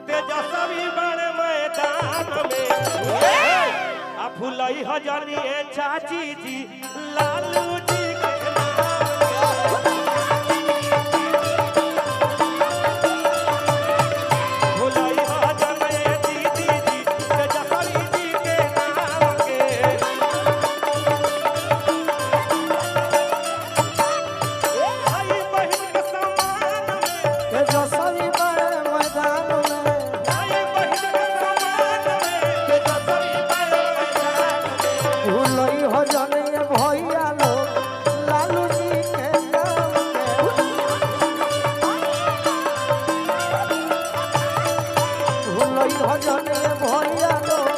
तेजस्वी बड़े मैदान में आ फुलई हजरिए चाची जी लालू जी के नाम फुलई हजरिए दीदी जी तेजस्वी जी के नाम के भाई बहन के सम्मान में तेजस्वी बड़े मैदान में भाई बहन के सम्मान में तेजस्वी बड़े मैदान में भूलई हो जाने भैया लोग लालू जी के नाम के भूलई हो जाने भैया लोग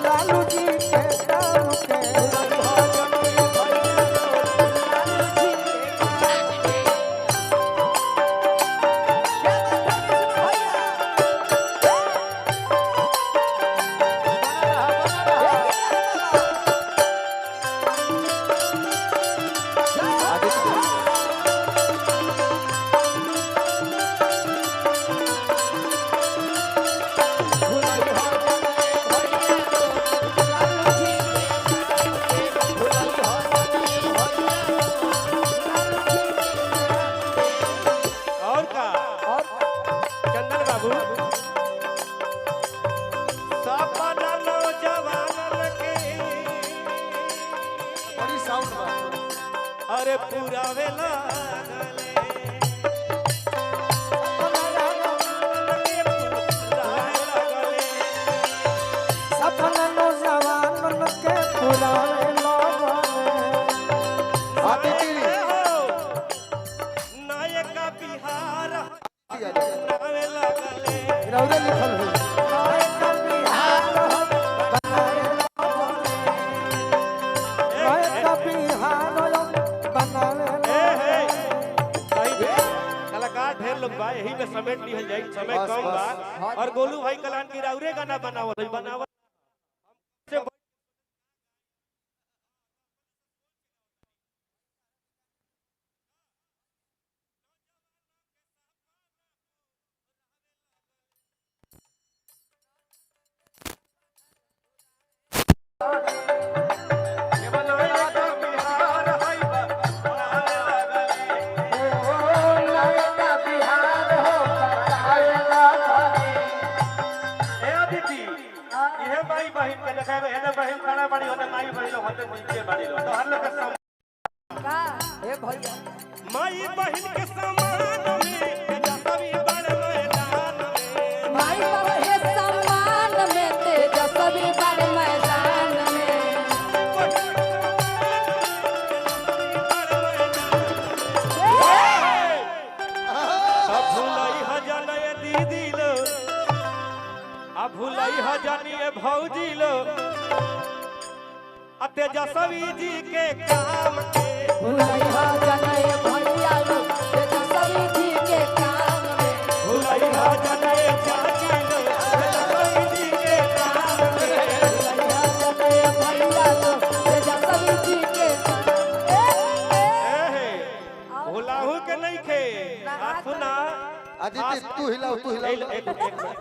लालू जी के नाम के भूलई हो जाने भैया लोग लालू जी के नाम के और का चंदन बाबू सपना नौजवान के बड़ी साउंड बा अरे पूरा वेला सपना नौजवान के पुराने नायक बिहार लगले रौदे लिखल है कलाकार ढेर लोग बा यही में समेट लिहल जाई समय कम बा और गोलू भाई कलान की राउरे गाना बनावल माई बहन के समान में तेजस्वी बड़े मैदान में माई बाबा के सम्मान में तेजस्वी बड़े मैदान में भुलई हजनिए दीदी लो आ भुलई हजनिए भौजी लो आ तेजस्वी जी के काम के भुलई हो जनय भैया लोग तेजस्वी जी के काम में भुलई हजनिए चाची लो तेजस्वी जी के काम के भुलई हो जनय भैया लोग तेजस्वी जी के ए भुलाहू के नहीं खे आ सुना आदित्य तू हिलाओ एक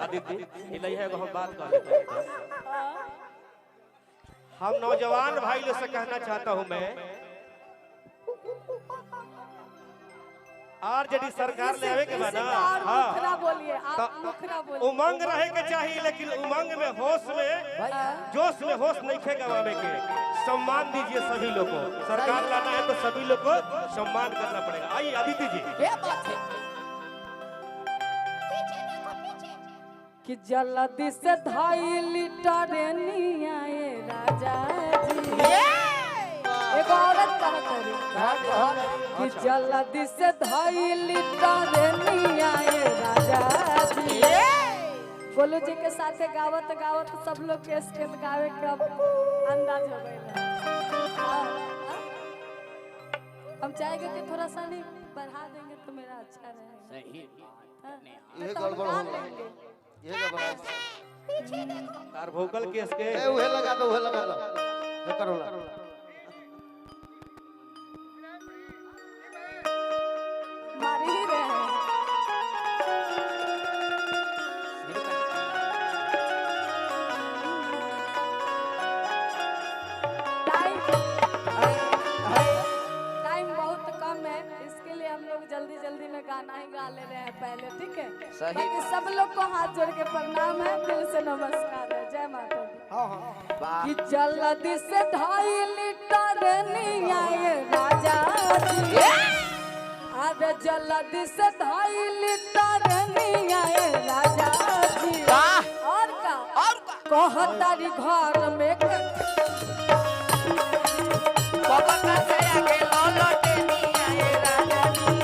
आदित्य हिलाई है हम बात कर लेते हैं हम नौजवान भाई लोग से कहना चाहता हूं मैं आरजेडी सरकार ले आवे के बाद मुखरा बोलिए आप तो मुखरा बोलिए उमंग रहे के चाहिए लेकिन उमंग में होश में जोश में होश नहीं खे गवावे के सम्मान दीजिए सभी लोग को सरकार लाना है तो सभी लोग को सम्मान करना पड़ेगा आइए आदित्य जी ये बात है कि जल्दी से 2.5 लीटर आए राजा जी एक औरत कहत रही कि जल्दी से 2.5 लीटर आए राजा जी गोलू जी के साथे गावत गावत सब लोग के स्टेप गावे का अंदाज हो गया हम चाहेंगे कि थोड़ा सा नहीं बढ़ा देंगे तो मेरा अच्छा रहेगा सही ये गड़बड़ हो गया ये गड़बड़ पीछे देखो कार भोकल केस के ए उहे लगा दो ये करो ला मार ही रहे हैं नहीं गा ले रहे हैं पहले, ठीक है? सही बाकी सब लोग को हाथ जोड़ के प्रणाम है, दिल से नमस्कार है। जय माता दी। हाँ हाँ वाह कि जल्दी से 2.5 लीटर नहीं आए राजा जी, अरे जल्दी से 2.5 लीटर नहीं आए राजा जी। वाह और का कहतारी घर में बाबा का सया के लौटे नहीं आए राजा जी,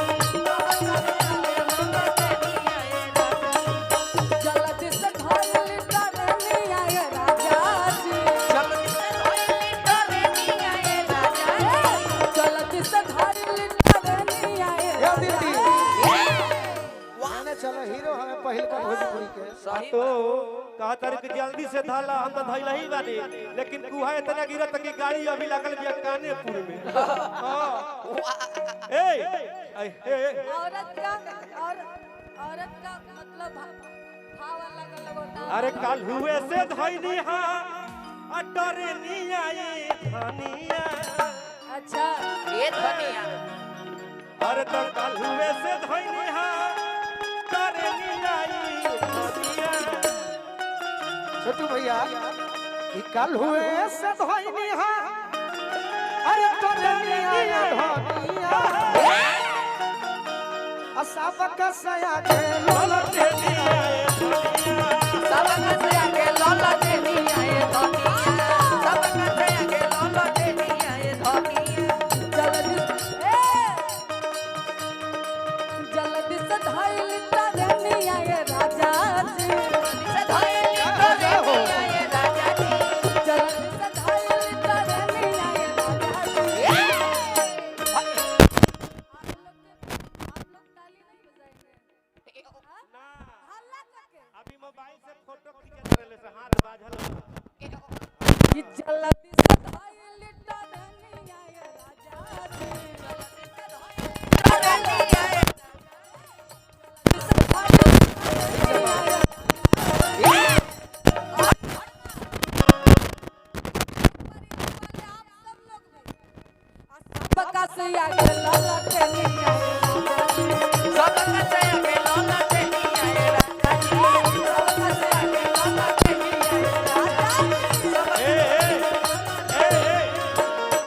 जल्दी से 2.5 लीटर नहीं आए राजा जी, जल्दी से 2.5 लीटर नहीं आए राजा जी। जल्दी से 2.5 लीटर नहीं आए ये दीदी वाह मैंने चलो हीरो हमें पहल का भोजपुरी के सही तो कहा तारे कि जल्दी से धाला हम तो धैला ही बानी, लेकिन कुहा इतना गिरत कि गाड़ी अभी लगल बिया कानेपुर में। हां ए औरत का मतलब भाव अलग होता है। अरे कल हुए से धैनी हा अटरे नी आई धनिया। अच्छा ये धनिया अरे तो कल हुए से धैनी हा अटरे नी आई धनिया। छोटू भैया कि कल हुए से धोइनी हा अरे तो दुनिया धोनिया असबक सया के ललटे नी आई धनिया। सब का सया के लौटे नहीं आए धनिया, सब का सया के लौटे नहीं आए धनिया। जल्दी से 2.5 लीटर नहीं आए राजा जी, से 2.5 लीटर नहीं आए राजा जी। जल्दी से 2.5 लीटर नहीं आए राजा जी। आप लोग ताली नहीं बजाएंगे? ना हल्ला करके अभी मोबाइल से फोटो खींच रहले से हाथ बाझल बा। कि जल्दी से 2.5 लीटर नहीं आए राजा जी, नहीं आए बका से आगे ललटे नहीं आए राजा जी। सब का